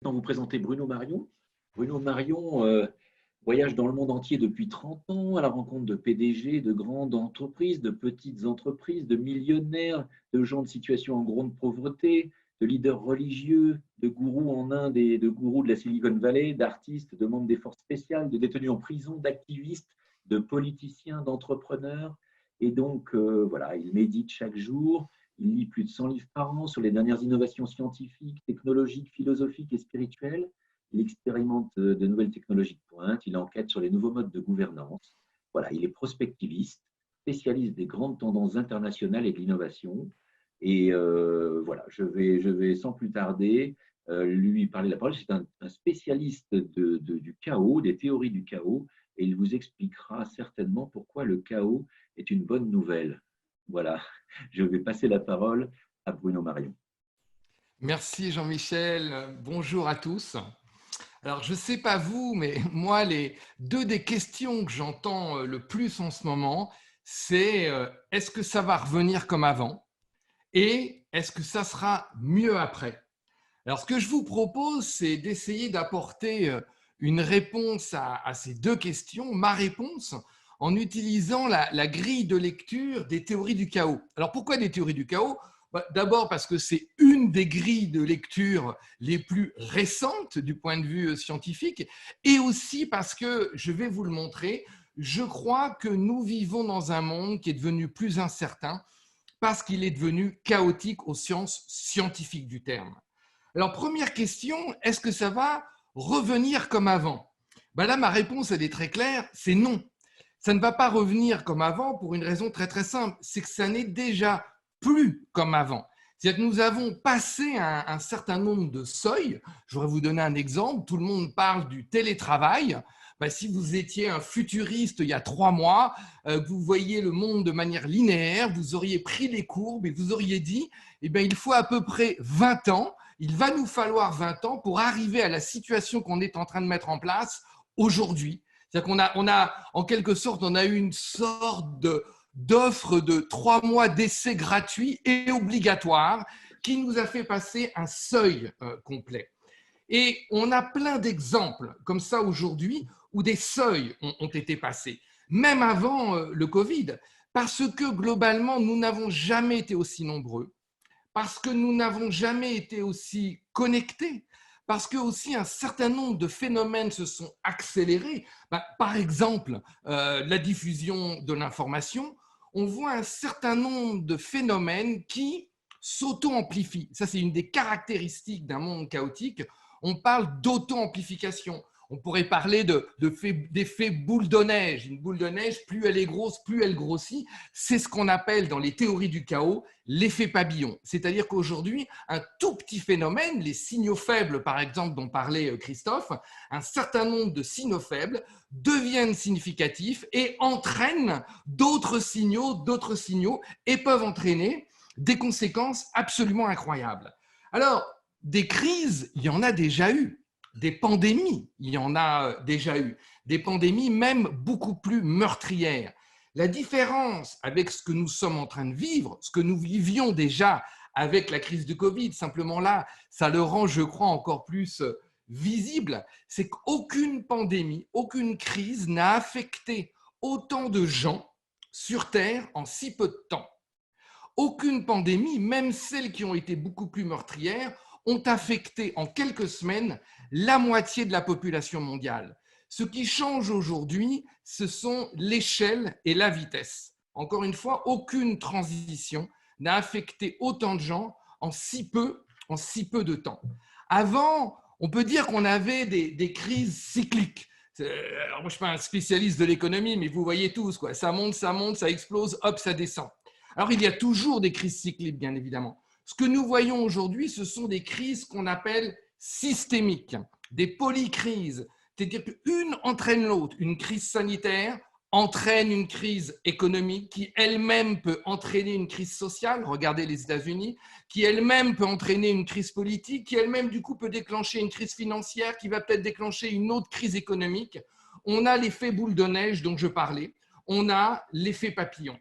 Vous présenter Bruno Marion. Bruno Marion voyage dans le monde entier depuis 30 ans à la rencontre de PDG, de grandes entreprises, de petites entreprises, de millionnaires, de gens de situation en grande pauvreté, de leaders religieux, de gourous en Inde et de gourous de la Silicon Valley, d'artistes, de membres des forces spéciales, de détenus en prison, d'activistes, de politiciens, d'entrepreneurs. Et donc, voilà, il médite chaque jour. Il lit plus de 100 livres par an sur les dernières innovations scientifiques, technologiques, philosophiques et spirituelles. Il expérimente de nouvelles technologies de pointe. Il enquête sur les nouveaux modes de gouvernance. Voilà, il est prospectiviste, spécialiste des grandes tendances internationales et de l'innovation. Et voilà, je vais sans plus tarder lui parler la parole. C'est un spécialiste du chaos, des théories du chaos, et il vous expliquera certainement pourquoi le chaos est une bonne nouvelle. Voilà, je vais passer la parole à Bruno Marion. Merci Jean-Michel, bonjour à tous. Alors je ne sais pas vous, mais moi les deux des questions que j'entends le plus en ce moment, c'est est-ce que ça va revenir comme avant et est-ce que ça sera mieux après? Alors ce que je vous propose, c'est d'essayer d'apporter une réponse à ces deux questions, ma réponse, en utilisant la grille de lecture des théories du chaos. Alors pourquoi des théories du chaos? D'abord parce que c'est une des grilles de lecture les plus récentes du point de vue scientifique, et aussi parce que, je vais vous le montrer, je crois que nous vivons dans un monde qui est devenu plus incertain parce qu'il est devenu chaotique au sens scientifique du terme. Alors, première question, est-ce que ça va revenir comme avant? Là, ma réponse, elle est très claire, c'est non. Ça ne va pas revenir comme avant pour une raison très très simple, c'est que ça n'est déjà plus comme avant. C'est-à-dire que nous avons passé un certain nombre de seuils. Je voudrais vous donner un exemple. Tout le monde parle du télétravail. Si vous étiez un futuriste il y a 3 mois, vous voyez le monde de manière linéaire, vous auriez pris les courbes et vous auriez dit, il faut à peu près 20 ans, il va nous falloir 20 ans pour arriver à la situation qu'on est en train de mettre en place aujourd'hui. C'est-à-dire qu'on a, en quelque sorte, on a eu une sorte d'offre de 3 mois d'essai gratuit et obligatoire qui nous a fait passer un seuil complet. Et on a plein d'exemples comme ça aujourd'hui où des seuils ont été passés, même avant le Covid, parce que globalement, nous n'avons jamais été aussi nombreux, parce que nous n'avons jamais été aussi connectés, parce que aussi un certain nombre de phénomènes se sont accélérés. Par exemple, la diffusion de l'information, on voit un certain nombre de phénomènes qui s'auto-amplifient. Ça, c'est une des caractéristiques d'un monde chaotique. On parle d'auto-amplification. On pourrait parler d'effet boule de neige. Une boule de neige, plus elle est grosse, plus elle grossit. C'est ce qu'on appelle dans les théories du chaos l'effet papillon. C'est-à-dire qu'aujourd'hui, un tout petit phénomène, les signaux faibles, par exemple, dont parlait Christophe, un certain nombre de signaux faibles deviennent significatifs et entraînent d'autres signaux, et peuvent entraîner des conséquences absolument incroyables. Alors, des crises, il y en a déjà eu. Des pandémies, il y en a déjà eu. Des pandémies même beaucoup plus meurtrières. La différence avec ce que nous sommes en train de vivre, ce que nous vivions déjà avec la crise du Covid, simplement là, ça le rend, je crois, encore plus visible, c'est qu'aucune pandémie, aucune crise n'a affecté autant de gens sur Terre en si peu de temps. Aucune pandémie, même celles qui ont été beaucoup plus meurtrières, ont affecté en quelques semaines la moitié de la population mondiale. Ce qui change aujourd'hui, ce sont l'échelle et la vitesse. Encore une fois, aucune transition n'a affecté autant de gens en si peu de temps. Avant, on peut dire qu'on avait des crises cycliques. Alors moi, je ne suis pas un spécialiste de l'économie, mais vous voyez tous, quoi. Ça monte, ça explose, hop, ça descend. Alors, il y a toujours des crises cycliques, bien évidemment. Ce que nous voyons aujourd'hui, ce sont des crises qu'on appelle systémiques, des polycrises, c'est-à-dire qu'une entraîne l'autre. Une crise sanitaire entraîne une crise économique qui elle-même peut entraîner une crise sociale, regardez les États-Unis, qui elle-même peut entraîner une crise politique, qui elle-même du coup peut déclencher une crise financière, qui va peut-être déclencher une autre crise économique. On a l'effet boule de neige dont je parlais, on a l'effet papillon.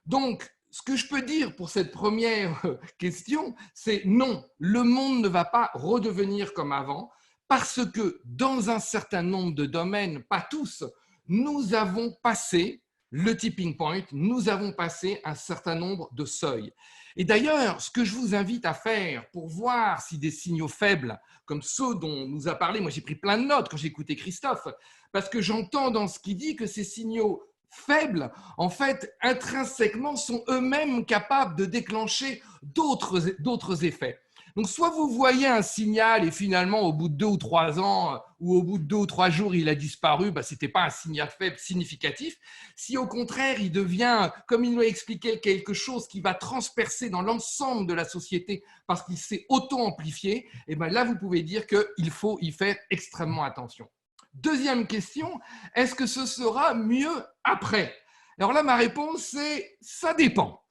Donc, ce que je peux dire pour cette première question, c'est non, le monde ne va pas redevenir comme avant parce que dans un certain nombre de domaines, pas tous, nous avons passé le tipping point, nous avons passé un certain nombre de seuils. Et d'ailleurs, ce que je vous invite à faire pour voir si des signaux faibles, comme ceux dont on nous a parlé, moi j'ai pris plein de notes quand j'ai écouté Christophe, parce que j'entends dans ce qu'il dit que ces signaux faibles, en fait, intrinsèquement, sont eux-mêmes capables de déclencher d'autres effets. Donc, soit vous voyez un signal et finalement, au bout de 2 ou 3 ans ou au bout de 2 ou 3 jours, il a disparu, ce n'était pas un signal faible significatif. Si au contraire, il devient, comme il nous a expliqué, quelque chose qui va transpercer dans l'ensemble de la société parce qu'il s'est auto-amplifié, et bien là, vous pouvez dire qu'il faut y faire extrêmement attention. Deuxième question, est-ce que ce sera mieux après? Alors là, ma réponse, c'est ça dépend.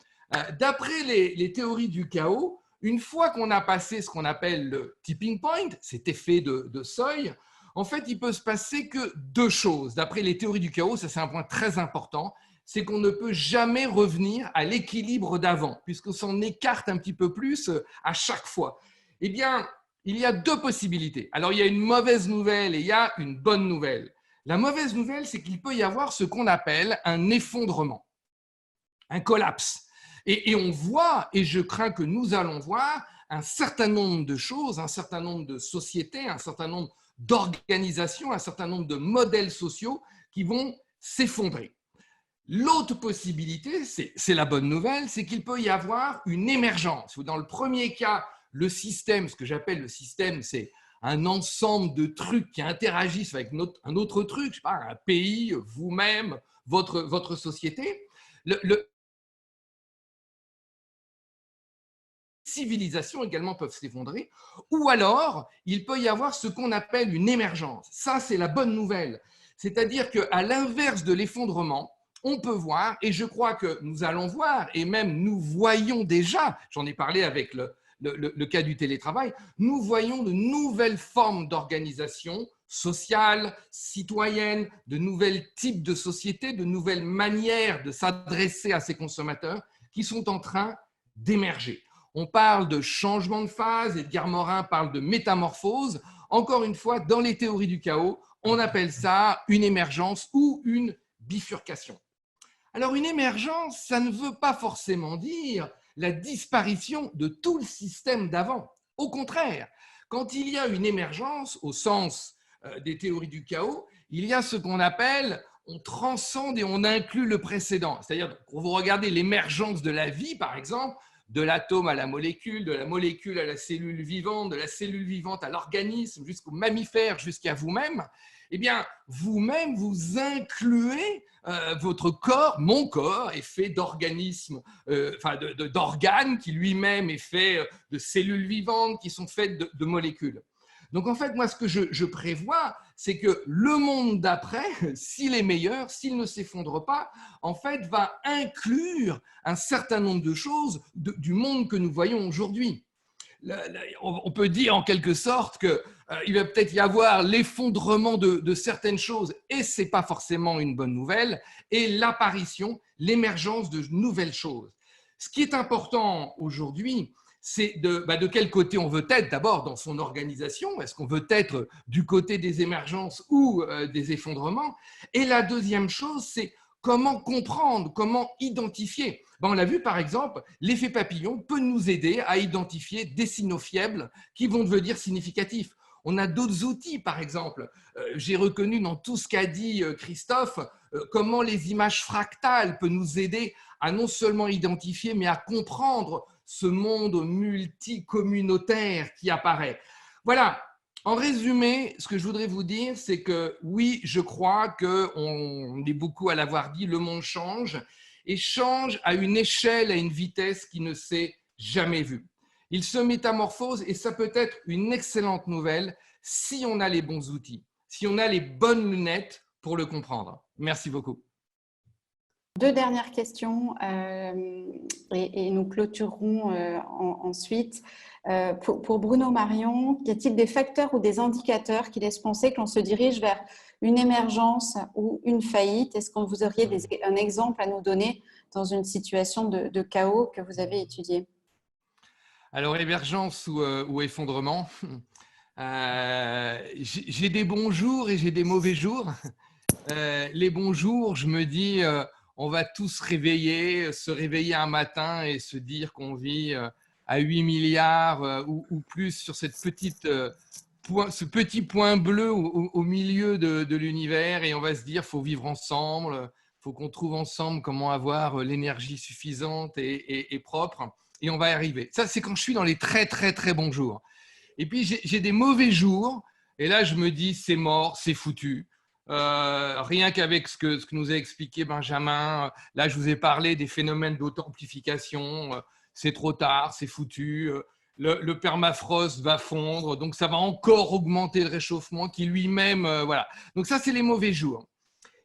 D'après les théories du chaos, une fois qu'on a passé ce qu'on appelle le tipping point, cet effet de seuil, en fait, il peut se passer que 2 choses. D'après les théories du chaos, ça c'est un point très important, c'est qu'on ne peut jamais revenir à l'équilibre d'avant, puisqu'on s'en écarte un petit peu plus à chaque fois. Eh bien, il y a 2 possibilités. Alors, il y a une mauvaise nouvelle et il y a une bonne nouvelle. La mauvaise nouvelle, c'est qu'il peut y avoir ce qu'on appelle un effondrement, un collapse. Et on voit, et je crains que nous allons voir, un certain nombre de choses, un certain nombre de sociétés, un certain nombre d'organisations, un certain nombre de modèles sociaux qui vont s'effondrer. L'autre possibilité, c'est la bonne nouvelle, c'est qu'il peut y avoir une émergence. Dans le premier cas, le système, ce que j'appelle le système, c'est un ensemble de trucs qui interagissent avec un autre truc, je sais pas, un pays, vous-même, votre société. Civilisations également peuvent s'effondrer, ou alors il peut y avoir ce qu'on appelle une émergence. Ça, c'est la bonne nouvelle. C'est-à-dire qu'à l'inverse de l'effondrement, on peut voir, et je crois que nous allons voir, et même nous voyons déjà, j'en ai parlé avec le cas du télétravail, nous voyons de nouvelles formes d'organisation sociale, citoyenne, de nouveaux types de sociétés, de nouvelles manières de s'adresser à ces consommateurs qui sont en train d'émerger. On parle de changement de phase, Edgar Morin parle de métamorphose. Encore une fois, dans les théories du chaos, on appelle ça une émergence ou une bifurcation. Alors, une émergence, ça ne veut pas forcément dire la disparition de tout le système d'avant. Au contraire, quand il y a une émergence, au sens des théories du chaos, il y a ce qu'on appelle on transcende et on inclut le précédent. C'est-à-dire, quand vous regardez l'émergence de la vie, par exemple, de l'atome à la molécule, de la molécule à la cellule vivante, de la cellule vivante à l'organisme, jusqu'au mammifère, jusqu'à vous-même, eh bien, vous-même, vous incluez votre corps, mon corps est fait d'organismes, d'organes qui lui-même est fait de cellules vivantes qui sont faites de molécules. Donc, en fait, moi, ce que je prévois, c'est que le monde d'après, s'il est meilleur, s'il ne s'effondre pas, en fait, va inclure un certain nombre de choses du monde que nous voyons aujourd'hui. On peut dire en quelque sorte qu'il va peut-être y avoir l'effondrement de certaines choses, et ce n'est pas forcément une bonne nouvelle, et l'apparition, l'émergence de nouvelles choses. Ce qui est important aujourd'hui, c'est de quel côté on veut être d'abord dans son organisation. Est-ce qu'on veut être du côté des émergences ou des effondrements? Et la deuxième chose, c'est comment comprendre, comment identifier. On l'a vu par exemple, l'effet papillon peut nous aider à identifier des signaux faibles qui vont devenir significatifs. On a d'autres outils, par exemple. J'ai reconnu dans tout ce qu'a dit Christophe, comment les images fractales peuvent nous aider à non seulement identifier, mais à comprendre ce monde multicommunautaire qui apparaît. Voilà. En résumé, ce que je voudrais vous dire, c'est que oui, je crois qu'on est beaucoup à l'avoir dit, le monde change et change à une échelle, à une vitesse qui ne s'est jamais vue. Il se métamorphose et ça peut être une excellente nouvelle si on a les bons outils, si on a les bonnes lunettes pour le comprendre. Merci beaucoup. Deux dernières questions et nous clôturerons ensuite. Pour Bruno Marion, y a-t-il des facteurs ou des indicateurs qui laissent penser que l'on se dirige vers une émergence ou une faillite? Est-ce que vous auriez un exemple à nous donner dans une situation de chaos que vous avez étudiée? Alors, émergence ou effondrement, j'ai des bons jours et j'ai des mauvais jours. Les bons jours, je me dis, on va tous se réveiller un matin et se dire qu'on vit à 8 milliards ou plus sur ce petit point bleu au milieu de l'univers, et on va se dire, faut vivre ensemble, faut qu'on trouve ensemble comment avoir l'énergie suffisante et propre, et on va y arriver. Ça, c'est quand je suis dans les très, très, très bons jours. Et puis, j'ai des mauvais jours, et là, je me dis, c'est mort, c'est foutu. Rien qu'avec ce que nous a expliqué Benjamin, là, je vous ai parlé des phénomènes d'auto-amplification. C'est trop tard, c'est foutu. Le permafrost va fondre, donc ça va encore augmenter le réchauffement qui lui-même, voilà. Donc ça, c'est les mauvais jours.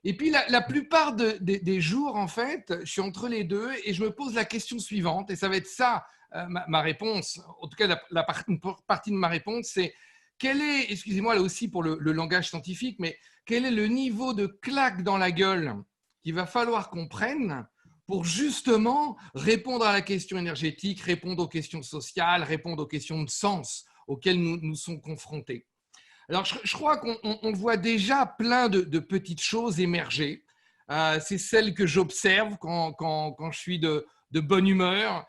Et puis, la plupart des jours, en fait, je suis entre les deux et je me pose la question suivante, et ça va être ça, ma réponse, en tout cas, une partie de ma réponse, c'est quel est, excusez-moi là aussi pour le langage scientifique, mais quel est le niveau de claque dans la gueule qu'il va falloir qu'on prenne pour justement répondre à la question énergétique, répondre aux questions sociales, répondre aux questions de sens auxquelles nous sommes confrontés. Alors, je crois qu'on voit déjà plein de petites choses émerger. C'est celles que j'observe quand je suis de bonne humeur.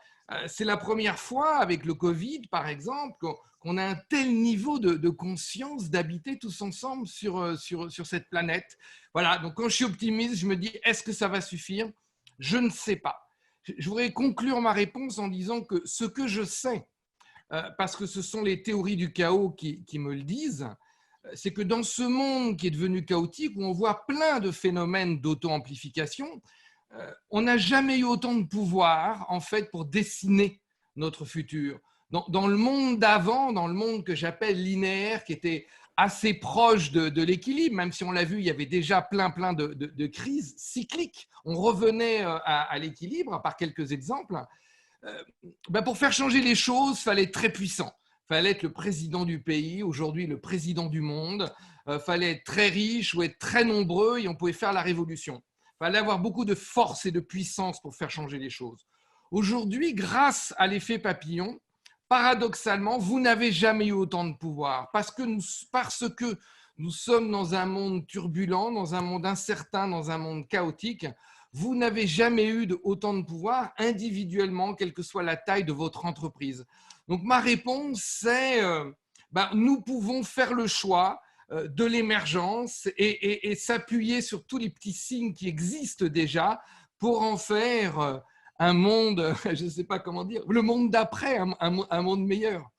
C'est la première fois avec le Covid, par exemple, qu'on a un tel niveau de conscience d'habiter tous ensemble sur cette planète. Voilà, donc quand je suis optimiste, je me dis, est-ce que ça va suffire? Je ne sais pas. Je voudrais conclure ma réponse en disant que ce que je sais, parce que ce sont les théories du chaos qui me le disent, c'est que dans ce monde qui est devenu chaotique, où on voit plein de phénomènes d'auto-amplification, on n'a jamais eu autant de pouvoir, en fait, pour dessiner notre futur. Dans le monde d'avant, dans le monde que j'appelle linéaire, qui était assez proche de l'équilibre, même si on l'a vu, il y avait déjà plein de crises cycliques. On revenait à l'équilibre, par quelques exemples. Pour faire changer les choses, il fallait être très puissant. Il fallait être le président du pays, aujourd'hui le président du monde. Il fallait être très riche ou être très nombreux et on pouvait faire la révolution. Il fallait avoir beaucoup de force et de puissance pour faire changer les choses. Aujourd'hui, grâce à l'effet papillon, paradoxalement, vous n'avez jamais eu autant de pouvoir parce que nous sommes dans un monde turbulent, dans un monde incertain, dans un monde chaotique. Vous n'avez jamais eu autant de pouvoir individuellement, quelle que soit la taille de votre entreprise. Donc, ma réponse, c'est nous pouvons faire le choix de l'émergence et s'appuyer sur tous les petits signes qui existent déjà pour en faire un monde, je ne sais pas comment dire, le monde d'après, un monde meilleur.